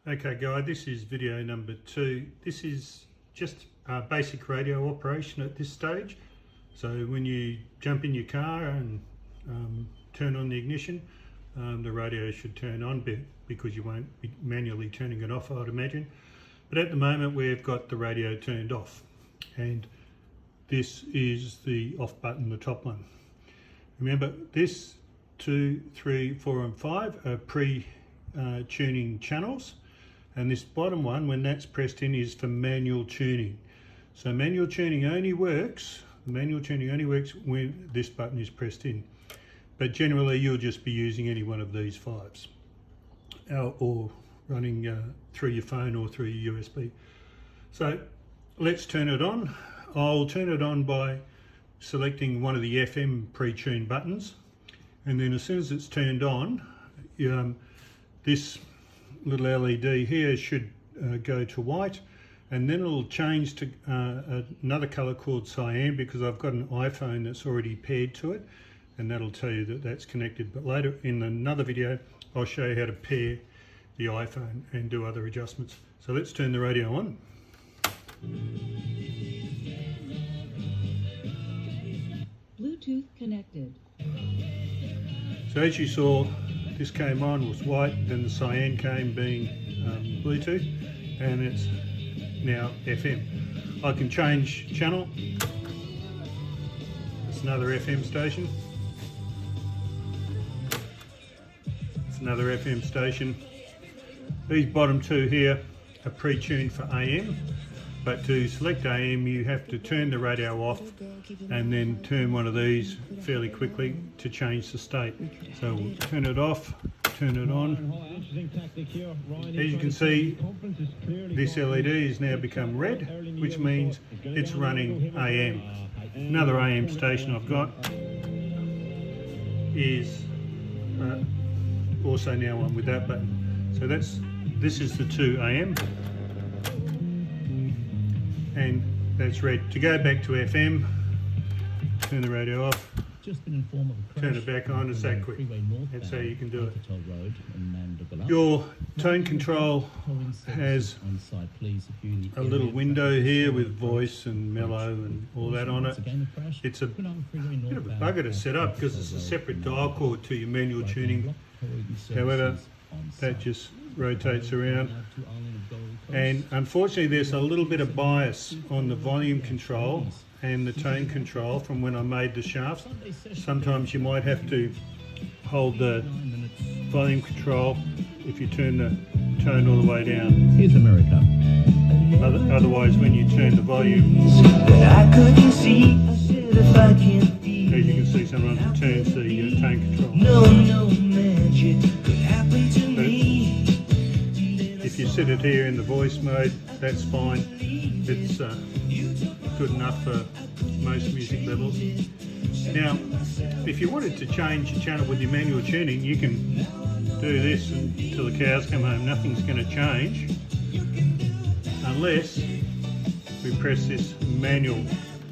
Okay guys, this is video number 2. This is just basic radio operation at this stage. So when you jump in your car and turn on the ignition, the radio should turn on because you won't be manually turning it off, I'd imagine. But at the moment we've got the radio turned off, and this is the off button, the top one. Remember, this 2, 3, 4 and 5 are pre-tuning channels. And this bottom one, when that's pressed in, is for manual tuning. So manual tuning only works when this button is pressed in. But generally you'll just be using any one of these 5s or running through your phone or through your USB. So let's turn it on. I'll turn it on by selecting one of the FM pre-tune buttons, and then as soon as it's turned on, this little LED here should go to white, and then it'll change to another color called cyan, because I've got an iPhone that's already paired to it, and that'll tell you that that's connected. But later in another video I'll show you how to pair the iPhone and do other adjustments. So let's turn the radio on. Bluetooth connected. So as you saw, this came on, was white, then the cyan came being Bluetooth, and it's now FM. I can change channel. It's another FM station. It's another FM station. These bottom 2 here are pre-tuned for AM, but to select AM you have to turn the radio off and then turn one of these fairly quickly to change the state. So we'll turn it off, turn it on. As you can see, this LED has now become red, which means it's running AM. Another AM station I've got is also now on with that button. So this is the 2 AM. And that's red. To go back to FM, turn the radio off, turn it back on. It's that quick. That's how you can do it. Your tone control has a little window here with voice and mellow and all that on it. It's a bit of a bugger to set up because it's a separate dial cord to your manual tuning. However, that just rotates around, and unfortunately there's a little bit of bias on the volume control and the tone control from when I made the shafts. Sometimes you might have to hold the volume control if you turn the tone all the way down. Here's America. Otherwise, when you turn the volume, as you can see, sometimes it turns the tone control. No magic could happen to me. If you set it here in the voice mode, that's fine. It's good enough for most music levels. Now, if you wanted to change your channel with your manual tuning, you can do this until the cows come home. Nothing's going to change unless we press this manual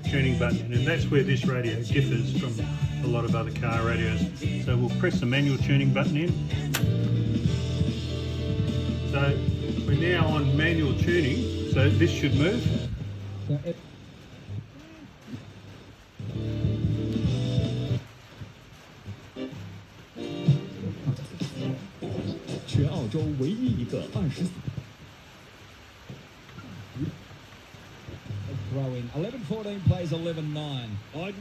tuning button, and that's where this radio differs from a lot of other car radios. So we'll press the manual tuning button in. So we're now on manual tuning, so this should move. Throwing 11-14 plays 11-9.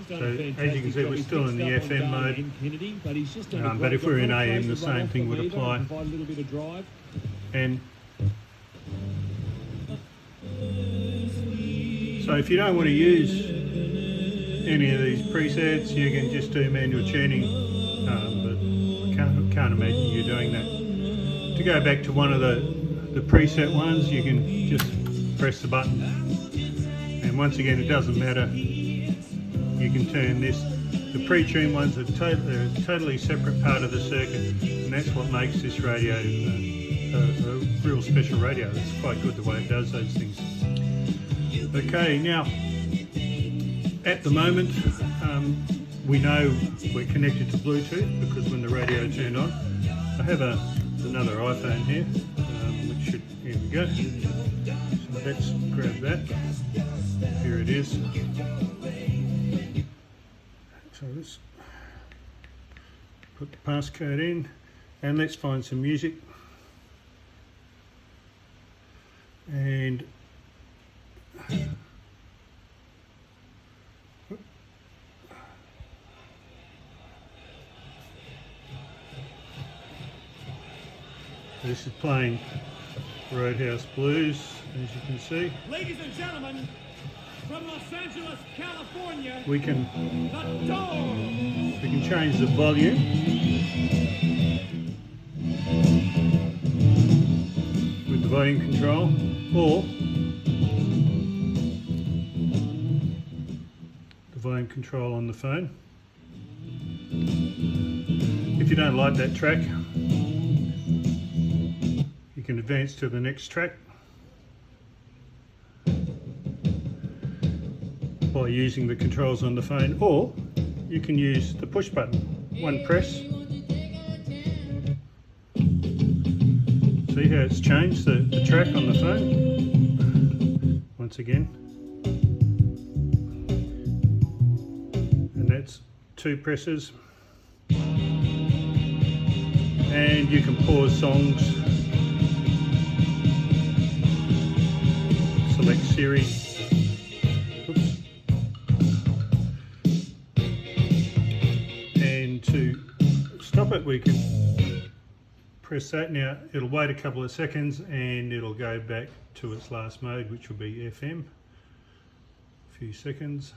So as you can see, we're still in the FM mode, but if we're in AM, the same thing would apply. And so if you don't want to use any of these presets, you can just do manual tuning, but I can't imagine you doing that. To go back to one of the preset ones, you can just press the button. And once again, it doesn't matter, you can turn this. The pre-tuned ones are a totally separate part of the circuit, and that's what makes this radio a real special radio. It's quite good the way it does those things. Okay, now at the moment we know we're connected to Bluetooth because when the radio turned on, I have another iPhone here which Here we go. So let's grab that. Here it is. So let's put the passcode in and let's find some music. And this is playing Roadhouse Blues, as you can see. Ladies and gentlemen, from Los Angeles, California, We can the Doors. change the volume. With the volume control, or the volume control on the phone. If you don't like that track, you can advance to the next track by using the controls on the phone, or you can use the push button. One press. See how it's changed the track on the phone? Once again. And that's 2 presses. And you can pause songs. Select Siri. Oops. And to stop it, we can press that. Now it'll wait a couple of seconds and it'll go back to its last mode, which will be FM. A few seconds.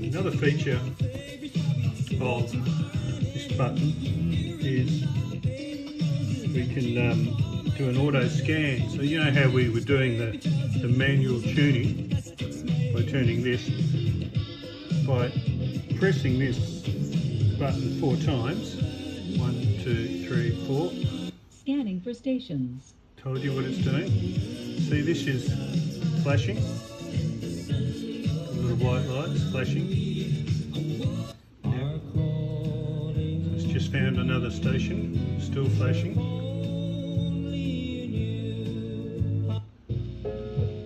Another feature of this button is we can do an auto scan. So you know how we were doing the manual tuning by turning this, by pressing this button 4 times. 1, 2, 3, 4. Scanning for stations. Told you what it's doing. See, this is flashing. Little white lights flashing. Now, it's just found another station, still flashing.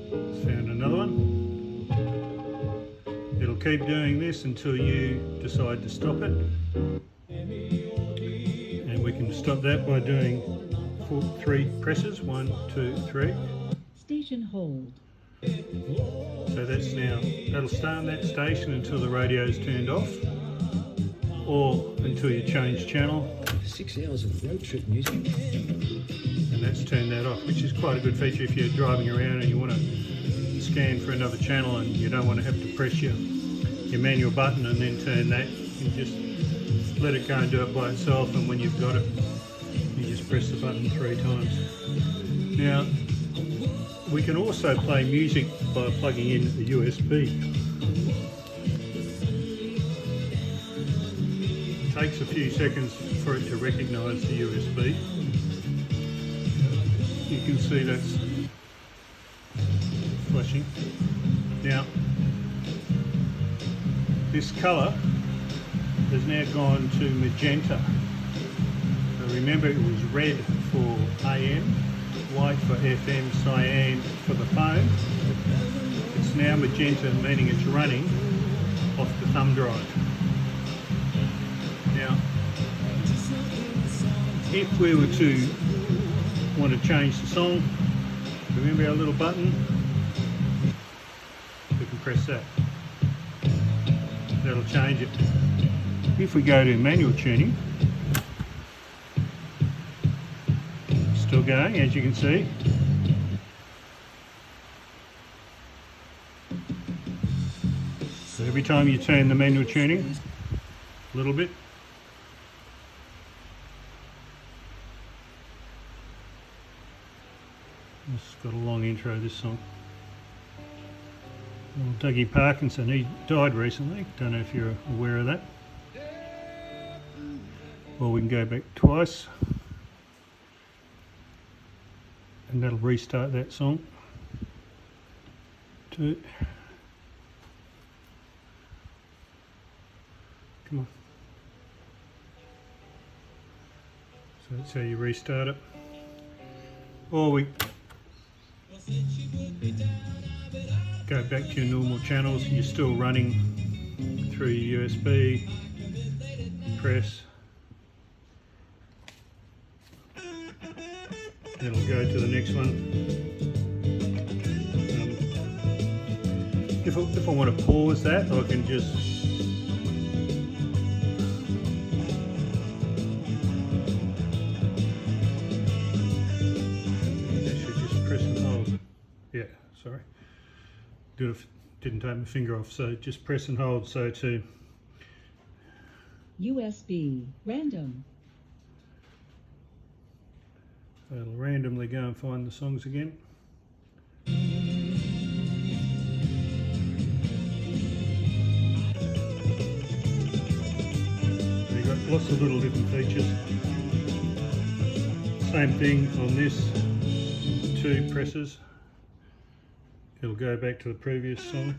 It's found another one. It'll keep doing this until you decide to stop it. And we can stop that by doing 3 presses. 1, 2, 3. Station hold. So that's now, that'll stay on that station until the radio's turned off, or until you change channel. 6 hours of road trip music. And that's turned that off, which is quite a good feature if you're driving around and you want to scan for another channel and you don't want to have to press your manual button and then turn that. You just let it go and do it by itself, and when you've got it, you just press the button 3 times. Now, we can also play music by plugging in a USB. It takes a few seconds for it to recognise the USB. You can see that's flashing. Now, this colour has now gone to magenta. So remember, it was red for AM, white for FM, cyan for the phone. It's now magenta, meaning it's running off the thumb drive. Now, if we were to want to change the song, remember our little button? We can press that. That'll change it. If we go to manual tuning, still going, as you can see. So every time you turn the manual tuning a little bit, it's got a long intro, this song. Old Dougie Parkinson, he died recently, don't know if you're aware of that. Well, we can go back twice and that'll restart that song. 2. Come on. That's how you restart it. Or we go back to your normal channels and you're still running through your USB, press, it'll go to the next one. If I want to pause that, I can just press and hold. Yeah, sorry. Didn't take my finger off, so just press and hold. So to USB, random. it'll randomly go and find the songs again. You've got lots of little different features. Same thing on this, 2 presses. It'll go back to the previous song.